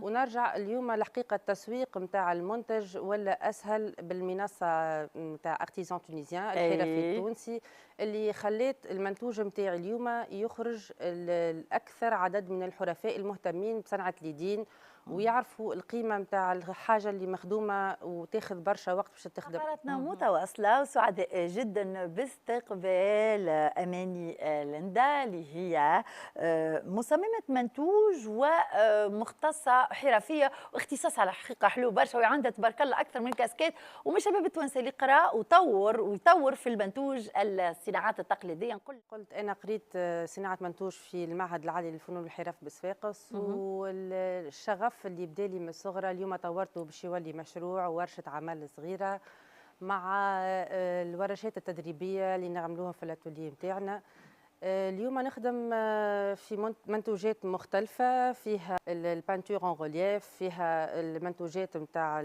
ونرجع اليوم الحقيقه التسويق نتاع المنتج ولا اسهل بالمنصه نتاع ارتيزان تونيزيان الحرفي أي. التونسي اللي خلات المنتوج نتاعي اليوم يخرج الاكثر عدد من الحرفاء المهتمين بصنعه اليدين ويعرفوا القيمه نتاع الحاجه اللي مخدومه وتاخذ برشا وقت باش تخدم. فقرتنا متواصلة وسعداء جدا باستقبال أماني ليندا اللي هي مصممة منتوج ومختصة حرفية واختصاص على حقيقة حلو برشا وعندها تبارك الله أكثر من كاسكيت ومش شباب التوانسة اللي يقرأ ويطور في المنتوج الصناعات التقليدية. قلت أنا قريت صناعة منتوج في المعهد العالي للفنون والحرف بصفاقس والشغف اللي بدالي من الصغرى اليوم طورته باش يولي مشروع وورشة عمل صغيرة مع الورشات التدريبية اللي نعملوها في الاتوليه نتاعنا. اليوم نخدم في منتوجات مختلفة فيها البانتور اون ريليف، فيها المنتوجات نتاع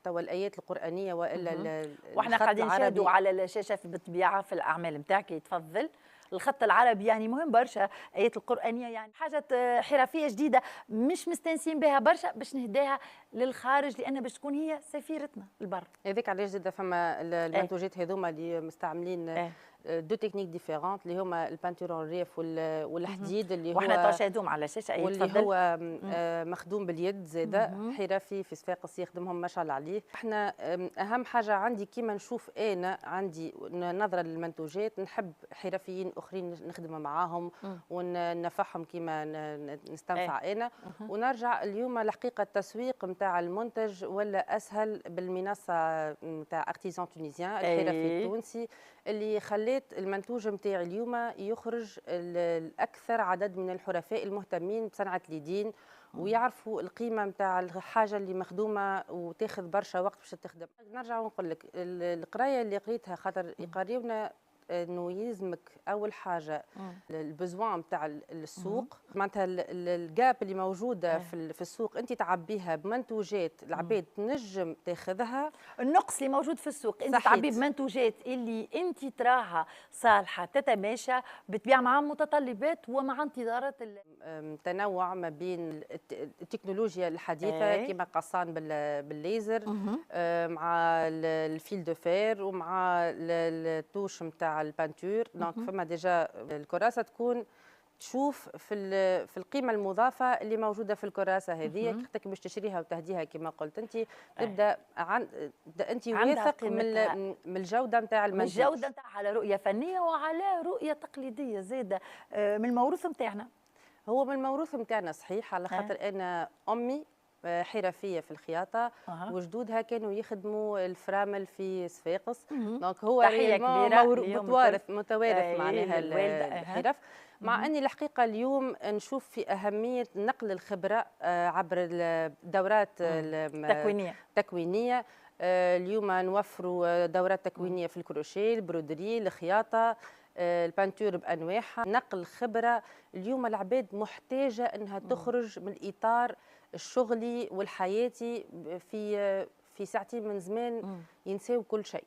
توا الآيات القرآنية والا واحنا الخط قاعدين العربي. نشاهدوا على الشاشة بالطبيعة في الأعمال نتاعك. تفضل. الخط العربي يعني مهم برشا، آيات القرآنية يعني حاجة حرفية جديدة مش مستنسين بها برشا باش نهداها للخارج لأن باش تكون هي سفيرتنا البر. هذاك علاش زاد فما المنتوجات هذوما اللي مستعملين دو تكنيك ديفيرونت اللي هما البانتور اون ريف والحديد اللي هو واحنا تشاهدوهم على الشاشه. واللي هو مخدوم باليد زاده حرفي في صفاقس يخدمهم ما شاء الله عليه. احنا اهم حاجه عندي كيما نشوف انا عندي نظره للمنتوجات نحب حرفيين اخرين نخدم معاهم وننفعهم كيما نستنفع انا. ونرجع اليوم الحقيقه التسويق نتاع المنتج ولا اسهل بالمنصه نتاع ارتيزان تونيزيان الحرفي التونسي اللي خلات المنتوج نتاعي اليوم يخرج الاكثر عدد من الحرفاء المهتمين بصنعه اليدين ويعرفوا القيمه نتاع الحاجه اللي مخدومه وتاخذ برشا وقت باش تخدم. نرجع ونقول لك القرايه اللي قريتها خاطر يقريونا انه يلزمك اول حاجه البزوان نتاع السوق معناتها الجاب اللي موجوده في السوق انت تعبيها بمنتوجات العباد تنجم تاخذها. النقص اللي موجود في السوق انت تعبيه بمنتوجات اللي انت تراها صالحه تتماشى بتبيع مع متطلبات ومع انتظارات تنوع ما بين التكنولوجيا الحديثه كما قصان بالليزر مع الفيل دو فير ومع التوش نتاع البانتور. دونك فما ديجا الكراسه تكون تشوف في القيمه المضافه اللي موجوده في الكراسه هذه وقتك باش تشريها وتهديها كما قلت انت تبدا انت واثق من الجوده نتاع المنتوج. الجوده نتاع على رؤيه فنيه وعلى رؤيه تقليديه زاده من الموروث نتاعنا. هو من الموروث نتاعنا صحيح على خاطر انا امي حرفيه في الخياطه وجدودها كانوا يخدموا الفرامل في صفاقس. دونك هو متوارث معناها الحرف. مع اني الحقيقه اليوم نشوف في اهميه نقل الخبره عبر الدورات التكوينيه. اليوم نوفروا دورات تكوينيه في الكروشيه البرودري الخياطه البانتور بانواعها نقل خبره. اليوم العباد محتاجه انها تخرج من الاطار الشغلي والحياتي في ساعتين من زمان ينساو كل شيء.